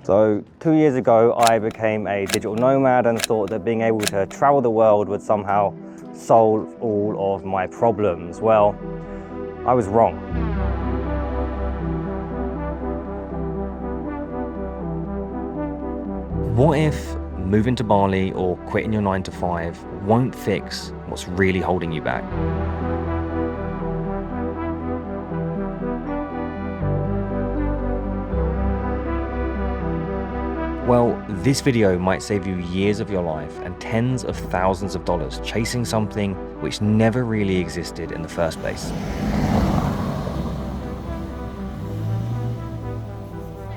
So 2 years ago, I became a digital nomad and thought that being able to travel the world would somehow solve all of my problems. Well, I was wrong. What if moving to Bali or quitting your 9 to 5 won't fix what's really holding you back? Well, this video might save you years of your life and tens of thousands of dollars chasing something which never really existed in the first place.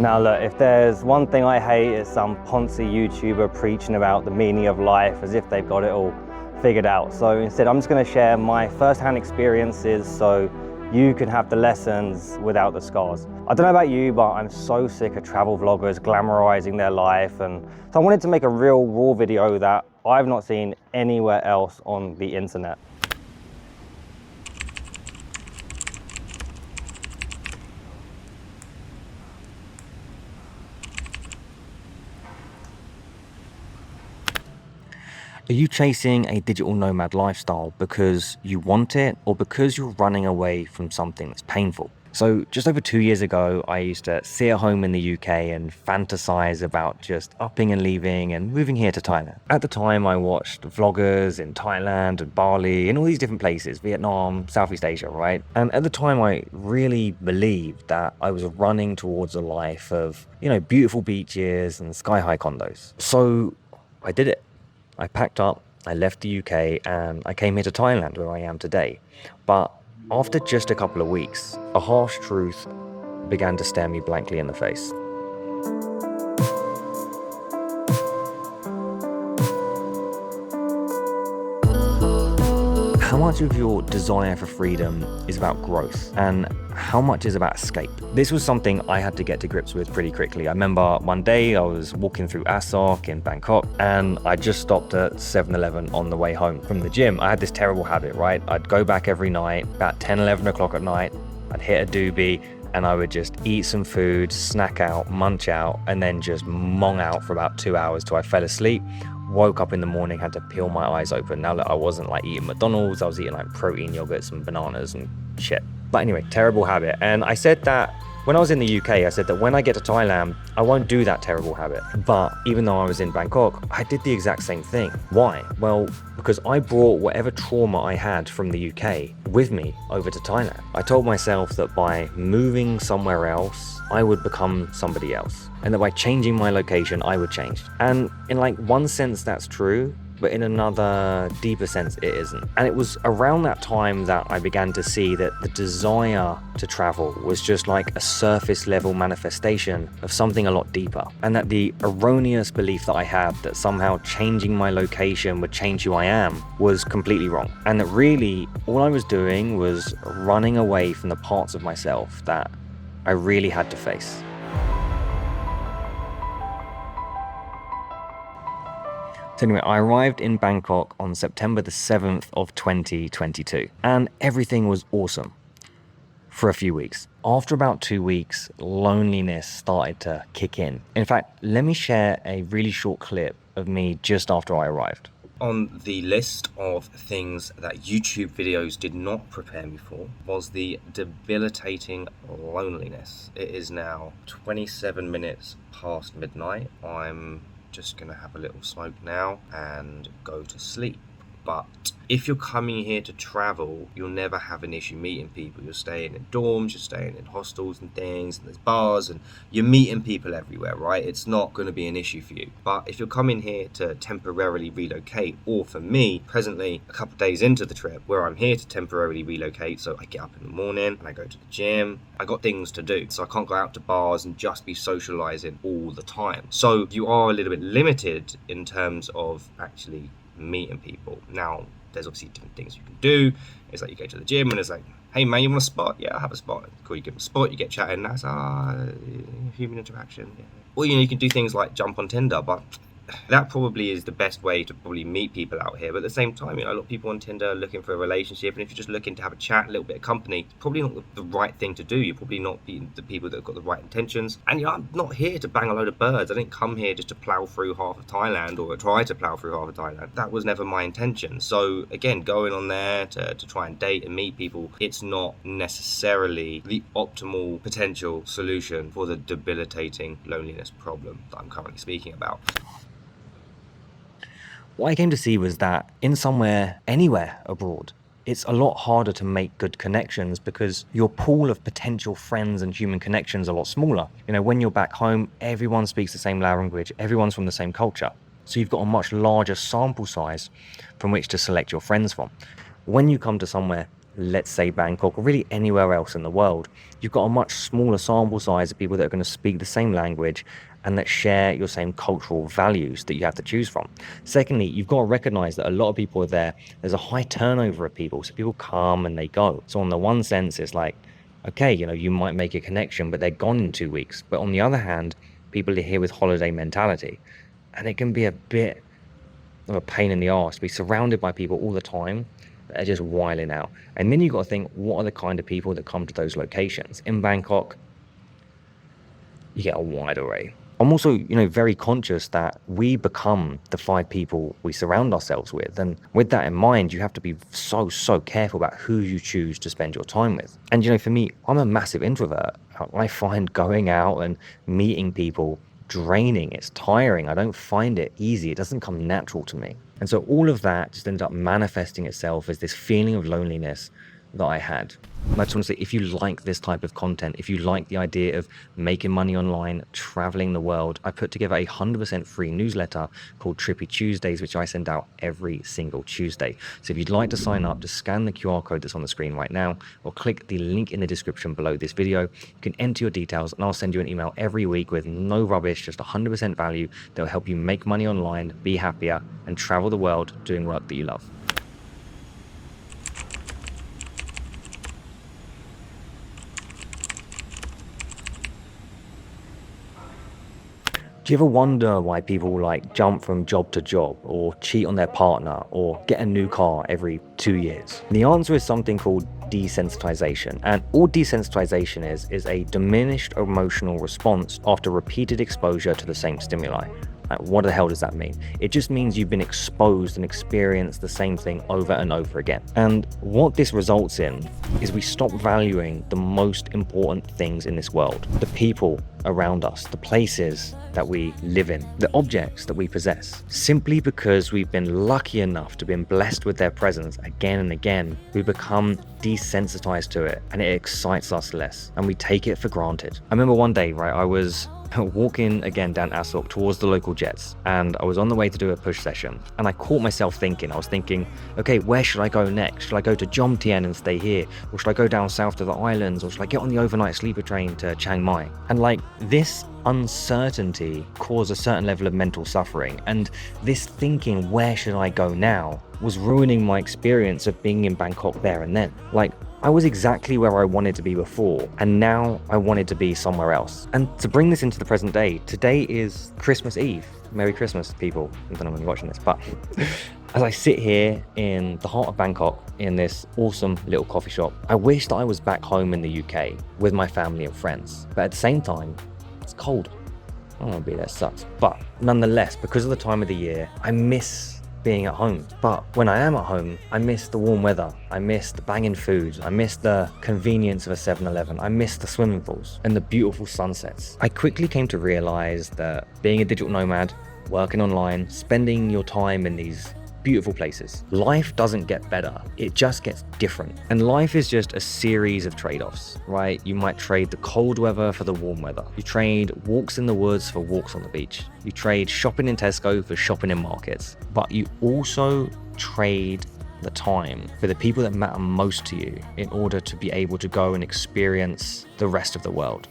Now look, if there's one thing I hate, it's some Ponzi YouTuber preaching about the meaning of life as if they've got it all figured out. So instead, I'm just going to share my first-hand experiences so you can have the lessons without the scars. I don't know about you, but I'm so sick of travel vloggers glamorizing their life, and so I wanted to make a real raw video that I've not seen anywhere else on the internet. Are you chasing a digital nomad lifestyle because you want it or because you're running away from something that's painful? So just over 2 years ago, I used to sit at home in the UK and fantasize about just upping and leaving and moving here to Thailand. At the time, I watched vloggers in Thailand and Bali and all these different places, Vietnam, Southeast Asia, right? And at the time, I really believed that I was running towards a life of, beautiful beaches and sky-high condos. So I did it. I packed up, I left the UK, and I came here to Thailand, where I am today. But after just a couple of weeks, a harsh truth began to stare me blankly in the face. How much of your desire for freedom is about growth and how much is about escape? This was something I had to get to grips with pretty quickly. I remember one day I was walking through Asok in Bangkok and I just stopped at 7-Eleven on the way home from the gym. I had this terrible habit, right? I'd go back every night, about 10, 11 o'clock at night, I'd hit a doobie and I would just eat some food, snack out, munch out, and then just mong out for about 2 hours till I fell asleep. Woke up in the morning, had to peel my eyes open. Now that I wasn't like eating McDonald's, I was eating like protein yogurts and bananas and shit. But anyway, terrible habit. And I said that when I was in the UK, I said that when I get to Thailand, I won't do that terrible habit. But even though I was in Bangkok, I did the exact same thing. Why? Well, because I brought whatever trauma I had from the UK with me over to Thailand. I told myself that by moving somewhere else, I would become somebody else. And that by changing my location, I would change. And in like one sense, that's true. But in another deeper sense, it isn't. And it was around that time that I began to see that the desire to travel was just like a surface level manifestation of something a lot deeper. And that the erroneous belief that I had that somehow changing my location would change who I am was completely wrong. And that really all I was doing was running away from the parts of myself that I really had to face. So anyway, I arrived in Bangkok on September the 7th of 2022, and everything was awesome for a few weeks. After about 2 weeks, loneliness started to kick in. In fact, let me share a really short clip of me just after I arrived. On the list of things that YouTube videos did not prepare me for was the debilitating loneliness. It is now 27 minutes past midnight. I'm just gonna have a little smoke now and go to sleep. But if you're coming here to travel, you'll never have an issue meeting people. You're staying in dorms, you're staying in hostels and things, and there's bars, and you're meeting people everywhere, right? It's not going to be an issue for you. But if you're coming here to temporarily relocate, or for me, presently, a couple of days into the trip, where I'm here to temporarily relocate, so I get up in the morning, and I go to the gym, I got things to do. So I can't go out to bars and just be socializing all the time. So you are a little bit limited in terms of actually meeting people. Now, there's obviously different things you can do. It's like you go to the gym and it's like, hey man, you want a spot? Yeah, I have a spot. Cool, you get a spot, you get chatting, that's human interaction. Yeah. Or you can do things like jump on Tinder, but that probably is the best way to probably meet people out here. But at the same time, a lot of people on Tinder are looking for a relationship, and if you're just looking to have a chat, a little bit of company, it's probably not the right thing to do. You're probably not being the people that have got the right intentions. And I'm not here to bang a load of birds. I didn't come here just to plow through half of Thailand or try to plow through half of Thailand. That was never my intention. So again, going on there to try and date and meet people, it's not necessarily the optimal potential solution for the debilitating loneliness problem that I'm currently speaking about. What I came to see was that in somewhere, anywhere abroad, it's a lot harder to make good connections because your pool of potential friends and human connections are a lot smaller. When you're back home, everyone speaks the same language, everyone's from the same culture. So you've got a much larger sample size from which to select your friends from. When you come to somewhere, let's say Bangkok, or really anywhere else in the world, you've got a much smaller sample size of people that are going to speak the same language and that share your same cultural values that you have to choose from. Secondly, you've got to recognize that a lot of people are there. There's a high turnover of people, so people come and they go. So on the one sense, it's like, okay, you might make a connection, but they're gone in 2 weeks. But on the other hand, people are here with holiday mentality, and it can be a bit of a pain in the arse to be surrounded by people all the time that are just wiling out. And then you've got to think, what are the kind of people that come to those locations? In Bangkok, you get a wide array. I'm also, very conscious that we become the 5 people we surround ourselves with. And with that in mind, you have to be so careful about who you choose to spend your time with. And, for me, I'm a massive introvert. I find going out and meeting people draining. It's tiring. I don't find it easy. It doesn't come natural to me. And so all of that just ends up manifesting itself as this feeling of loneliness that I had. And I just want to say, if you like this type of content, if you like the idea of making money online, traveling the world, I put together a 100% free newsletter called Trippy Tuesdays, which I send out every single Tuesday. So if you'd like to sign up, just scan the QR code that's on the screen right now, or click the link in the description below this video. You can enter your details and I'll send you an email every week with no rubbish, just 100% value that will help you make money online, be happier, and travel the world doing work that you love. Do you ever wonder why people jump from job to job, or cheat on their partner, or get a new car every 2 years? And the answer is something called desensitization. And all desensitization is a diminished emotional response after repeated exposure to the same stimuli. What the hell does that mean? It just means you've been exposed and experienced the same thing over and over again. And what this results in is we stop valuing the most important things in this world, the people around us, the places that we live in, the objects that we possess. Simply because we've been lucky enough to be blessed with their presence again and again, we become desensitized to it and it excites us less and we take it for granted. I remember one day, I was walking again down Asok towards the local jets, and I was on the way to do a push session, and I caught myself thinking, okay, where should I go next? Should I go to Jomtien and stay here, or should I go down south to the islands, or should I get on the overnight sleeper train to Chiang Mai? And this uncertainty caused a certain level of mental suffering, and this thinking, where should I go now, was ruining my experience of being in Bangkok there and then. I was exactly where I wanted to be before, and now I wanted to be somewhere else. And to bring this into the present day, today is Christmas Eve. Merry Christmas, people. I don't know when you're watching this, but as I sit here in the heart of Bangkok in this awesome little coffee shop, I wish that I was back home in the UK with my family and friends. But at the same time, it's cold. I don't want to be there, sucks. But nonetheless, because of the time of the year, I miss being at home. But when I am at home, I miss the warm weather, I miss the banging food, I miss the convenience of a 7-Eleven, I miss the swimming pools and the beautiful sunsets. I quickly came to realize that being a digital nomad, working online, spending your time in these beautiful places, life doesn't get better, it just gets different. And life is just a series of trade-offs, right? You might trade the cold weather for the warm weather. You trade walks in the woods for walks on the beach. You trade shopping in Tesco for shopping in markets. But you also trade the time for the people that matter most to you in order to be able to go and experience the rest of the world.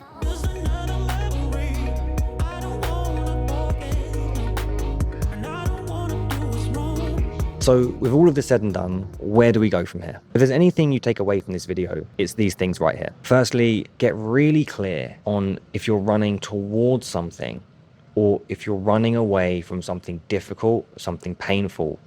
So with all of this said and done, where do we go from here? If there's anything you take away from this video, it's these things right here. Firstly, get really clear on if you're running towards something or if you're running away from something difficult, something painful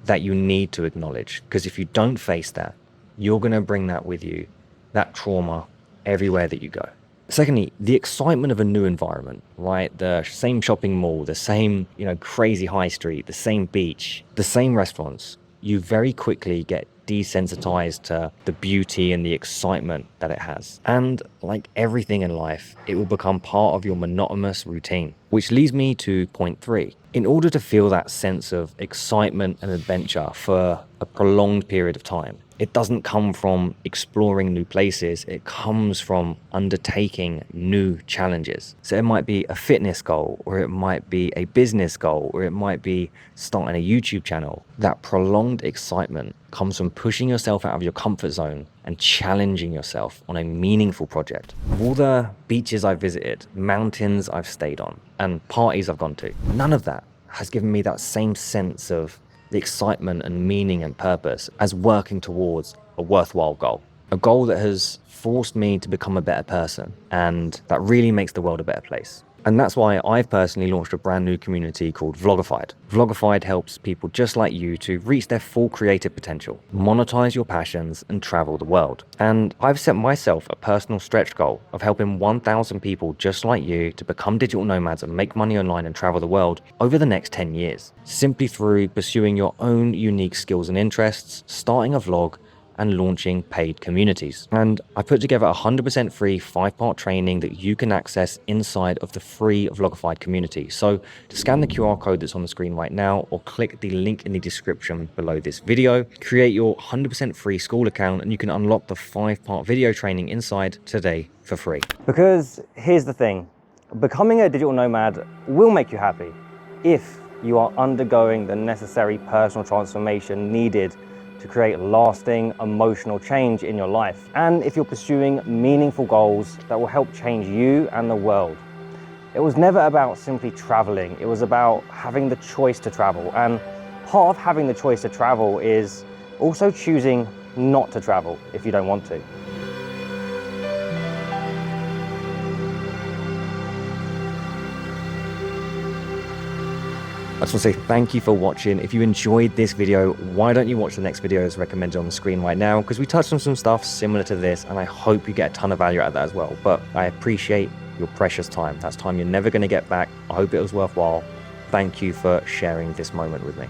that you need to acknowledge. Because if you don't face that, you're going to bring that with you, that trauma, everywhere that you go. Secondly, the excitement of a new environment, right? The same shopping mall, the same, crazy high street, the same beach, the same restaurants. You very quickly get desensitized to the beauty and the excitement that it has. And like everything in life, it will become part of your monotonous routine. Which leads me to point 3. In order to feel that sense of excitement and adventure for a prolonged period of time, it doesn't come from exploring new places, it comes from undertaking new challenges. So it might be a fitness goal, or it might be a business goal, or it might be starting a YouTube channel. That prolonged excitement comes from pushing yourself out of your comfort zone and challenging yourself on a meaningful project. Of all the beaches I've visited, mountains I've stayed on, and parties I've gone to, none of that has given me that same sense of the excitement and meaning and purpose as working towards a worthwhile goal. A goal that has forced me to become a better person and that really makes the world a better place. And that's why I've personally launched a brand new community called Vlogified. Vlogified helps people just like you to reach their full creative potential, monetize your passions, and travel the world. And I've set myself a personal stretch goal of helping 1,000 people just like you to become digital nomads and make money online and travel the world over the next 10 years, simply through pursuing your own unique skills and interests, starting a vlog, and launching paid communities. And I put together a 100% free 5-part training that you can access inside of the free Vlogified community. So scan the QR code that's on the screen right now, or click the link in the description below this video, create your 100% free school account, and you can unlock the 5-part video training inside today for free. Because here's the thing, becoming a digital nomad will make you happy if you are undergoing the necessary personal transformation needed to create lasting emotional change in your life, and if you're pursuing meaningful goals that will help change you and the world. It was never about simply traveling, it was about having the choice to travel, and part of having the choice to travel is also choosing not to travel if you don't want to. I just want to say thank you for watching. If you enjoyed this video, why don't you watch the next video as recommended on the screen right now? Because we touched on some stuff similar to this, and I hope you get a ton of value out of that as well. But I appreciate your precious time. That's time you're never going to get back. I hope it was worthwhile. Thank you for sharing this moment with me.